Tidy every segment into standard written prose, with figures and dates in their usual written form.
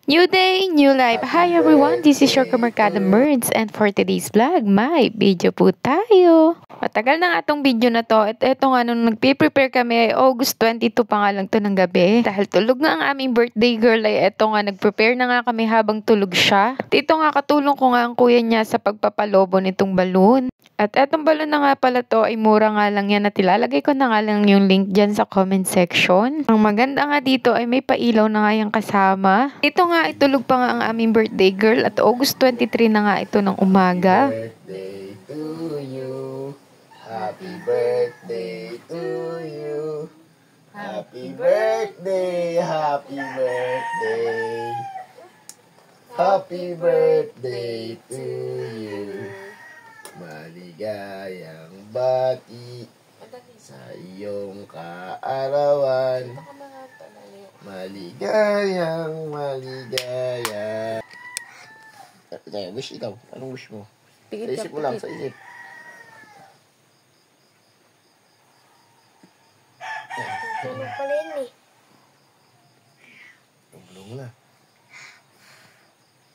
New day, new life. Hi everyone, this is your Kamarkada Merds and for today's vlog, may video po tayo. Matagal na nga itong video na to at eto nga nung nagpe-prepare kami ay August 22 pa nga lang to ng gabi. Dahil tulog nga ang aming birthday girl ay eto nga nag-prepare na nga kami habang tulog siya. At ito nga katulong ko nga ang kuya niya sa pagpapalobo nitong balloon. At etong balloon na nga pala to ay mura nga lang yan at ilalagay ko na nga lang yung link dyan sa comment section. Ang maganda nga dito ay may pailaw na nga yung kasama. Ito nga itulog pa nga ang aming birthday girl at August 23 na nga ito ng umaga. Birthday to you. Happy birthday to you. Happy birthday, happy birthday. Happy birthday to you. Maligayang bati sa iyong kaarawan. Maligayang, maligaya. Wish ikaw. Anong wish mo? Sa isip mo lang, sa isip. Tulog pala yun eh. Tulong na.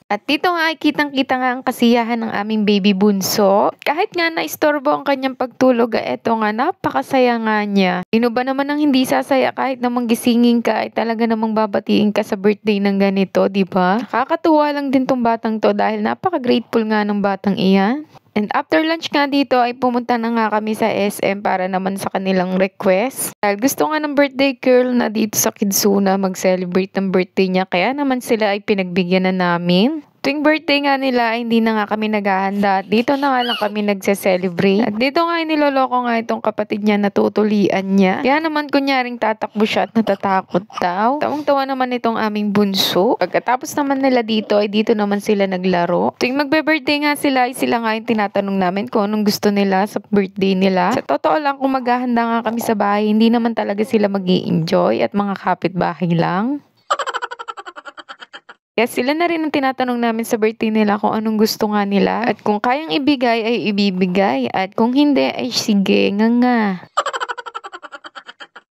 At dito nga ay kitang-kita nga ang kasiyahan ng aming baby bunso. Kahit nga naistorbo ang kanyang pagtulog, eto nga napakasaya nga niya. Sino ba naman ang hindi sasaya kahit namang gisingin ka ay talaga namang babatiin ka sa birthday ng ganito, di ba? Nakakatuwa lang din tong batang to dahil napaka-grateful nga ng batang iyan. And after lunch nga dito ay pumunta na nga kami sa SM para naman sa kanilang request. Dahil gusto nga ng birthday girl na dito sa Kidsuna mag-celebrate ng birthday niya. Kaya naman sila ay pinagbigyan na namin. Tuwing birthday nga nila ay hindi na nga kami naghahanda. Dito na nga lang kami nagse-celebrate. At dito nga ay niloloko nga itong kapatid niya na tutulian niya. Kaya naman kunyaring tatakbo siya at natatakot daw. Tawang-tawa naman itong aming bunso. Pagkatapos naman nila dito ay dito naman sila naglaro. Tuwing magbe-birthday nga sila ay sila nga yung tinatanong namin kung anong gusto nila sa birthday nila. Sa totoo lang kung maghahanda nga kami sa bahay, hindi naman talaga sila mag-i-enjoy at mga kapitbahay lang. Kaya sila na rin ang tinatanong namin sa birthday nila kung anong gusto nga nila. At kung kayang ibigay ay ibibigay. At kung hindi ay sige nga.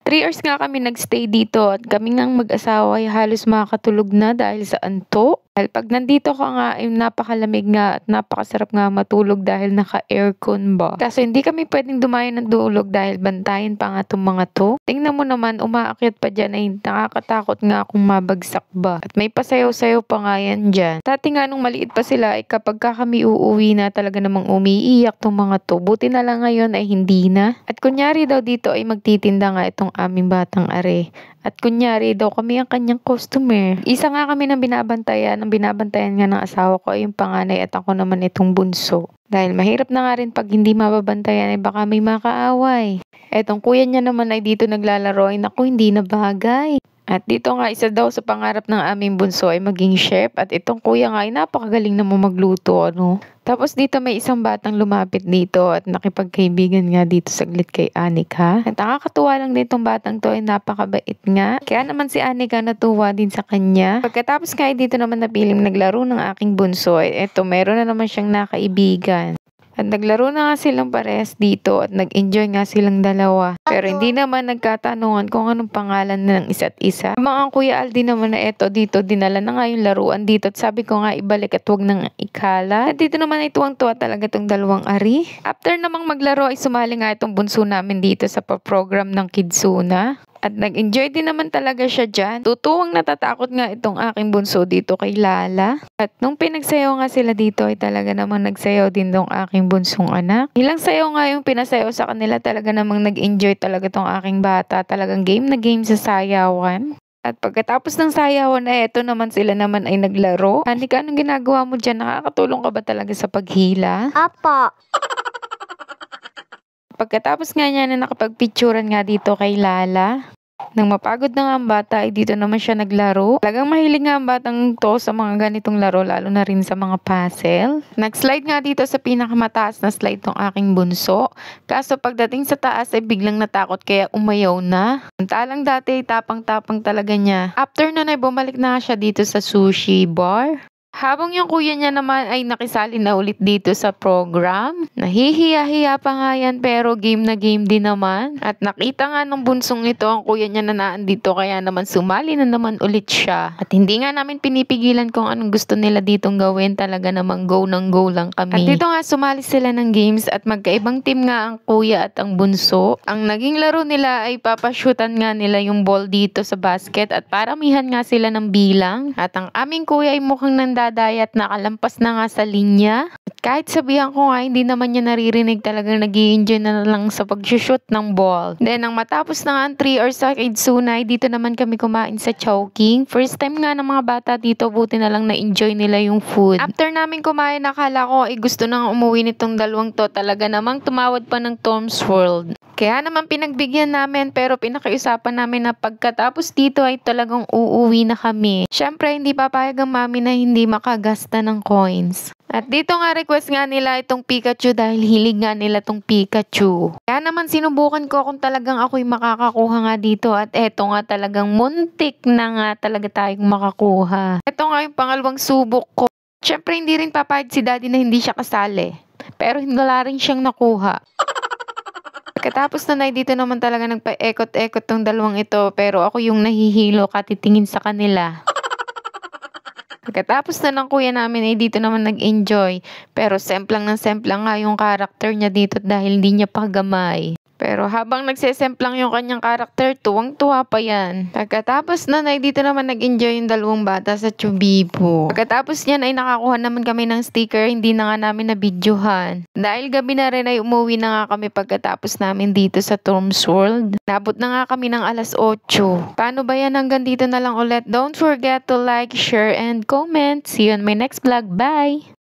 3 hours nga kami nagstay dito at kami ngang mag-asawa ay halos makakatulog na dahil sa antok. Dahil pag nandito ka nga ay napakalamig nga at napakasarap nga matulog dahil naka-aircon ba. Kaso hindi kami pwedeng dumayo ng tulog dahil bantayan pa nga itong mga to. Tingnan mo naman umaakyat pa dyan ay nakakatakot nga kung mabagsak ba. At may pasayaw-sayaw pa nga yan dyan. Dati nga nung maliit pa sila ay kapag kami uuwi na talaga namang umiiyak tong mga to. Buti na lang ngayon ay hindi na. At kunyari daw dito ay magtitinda nga itong aming batang are. At kunyari daw kami ang kanyang customer. Isa nga kami ng binabantayan. Ang binabantayan nga ng asawa ko ay yung panganay at ako naman itong bunso. Dahil mahirap na nga rin pag hindi mababantayan ay baka may makaaway. Etong kuya niya naman ay dito naglalaro ay naku hindi na bagay. At dito nga isa daw sa pangarap ng aming bunso ay maging chef at itong kuya nga ay napakagaling na magluto ano. Tapos dito may isang batang lumapit dito at nakipagkaibigan nga dito saglit kay Anika. At nakakatuwa lang din itong batang to ay napakabait nga. Kaya naman si Anika natuwa din sa kanya. Pagkatapos nga dito naman napiling naglaro ng aking bunso ay eto meron na naman siyang nakaibigan. At naglaro na nga silang parehas dito at nag-enjoy nga silang dalawa. Pero hindi naman nagkatanungan kung anong pangalan ng isa't isa. Mga Kuya Aldi naman na eto dito, dinala na nga yung laruan dito at sabi ko nga ibalik at huwag nang ikala. At dito naman ay tuwang-tuwa talaga itong dalawang ari. After namang maglaro ay sumali nga itong bunso namin dito sa program ng Kidsuna. At nag-enjoy din naman talaga siya dyan. Tutuwang natatakot nga itong aking bunso dito kay Lala. At nung pinagsayaw nga sila dito ay talaga namang nagsayaw din tong aking bunsong anak. Ilang sayaw nga yung pinasayaw sa kanila talaga namang nag-enjoy talaga tong aking bata. Talagang game na game sa sayawan. At pagkatapos ng sayawan na eto naman sila naman ay naglaro. Anika, anong ginagawa mo dyan? Nakakatulong ka ba talaga sa paghila? Apa. Pagkatapos nga niya na nakapagpicturan nga dito kay Lala. Nang mapagod na nga ang bata ay dito naman siya naglaro. Talagang mahilig nga ang batang to sa mga ganitong laro lalo na rin sa mga puzzle. Nag-slide nga dito sa pinakamataas na slide ng aking bunso. Kaso pagdating sa taas ay biglang natakot kaya umayaw na. Samantalang dati tapang-tapang talaga niya. After nun ay bumalik na siya dito sa sushi bar. Habang yung kuya niya naman ay nakisali na ulit dito sa program. Nahihiya-hiya pa nga yan pero game na game din naman. At nakita nga nung bunsong ito ang kuya niya na naandito kaya naman sumali na naman ulit siya. At hindi nga namin pinipigilan kung anong gusto nila ditong gawin. Talaga namang go ng go lang kami. At dito nga sumali sila ng games at magkaibang team nga ang kuya at ang bunso. Ang naging laro nila ay papashootan nga nila yung ball dito sa basket at paramihan nga sila ng bilang. At ang aming kuya ay mukhang nandadayat, nakalampas na nga sa linya. At kahit sabihan ko nga, hindi naman niya naririnig, talagang nag-i-enjoy na lang sa pag-shoot ng ball. Then, nang matapos na nga ang 3 hours sa Sunay, dito naman kami kumain sa Chowking. First time nga ng mga bata dito, buti na lang na-enjoy nila yung food. After namin kumain, nakala ko ay gusto nang umuwi nitong dalawang to. Talaga namang tumawad pa ng Tom's World. Kaya naman pinagbigyan namin pero pinakiusapan namin na pagkatapos dito ay talagang uuwi na kami. Syempre hindi papayag ang mami na hindi makagasta ng coins. At dito nga request nga nila itong Pikachu dahil hilig nga nila itong Pikachu. Kaya naman sinubukan ko kung talagang ako'y makakakuha nga dito at eto nga talagang muntik na nga talaga tayong makakuha. Eto nga yung pangalawang subok ko. Syempre hindi rin papayag si daddy na hindi siya kasali. Pero wala rin siyang nakuha. Pagkatapos na dito naman talaga nagpa-ekot-ekot tong dalawang ito pero ako yung nahihilo katitingin sa kanila. Pagkatapos na ng kuya namin ay dito naman nag-enjoy pero semplang nga yung karakter niya dito dahil hindi niya pagamay. Pero habang nagsesemplang yung kanyang karakter, tuwang-tuwa pa yan. Pagkatapos na dito naman nag-enjoy yung dalawang bata sa Chubibo. Pagkatapos niyan ay nakakuha naman kami ng sticker, hindi na nga namin nabidyohan. Dahil gabi na rin ay umuwi na nga kami pagkatapos namin dito sa Tom's World. Nabot na nga kami ng 8:00. Paano ba yan? Hanggang dito na lang ulit. Don't forget to like, share, and comment. See you on my next vlog. Bye!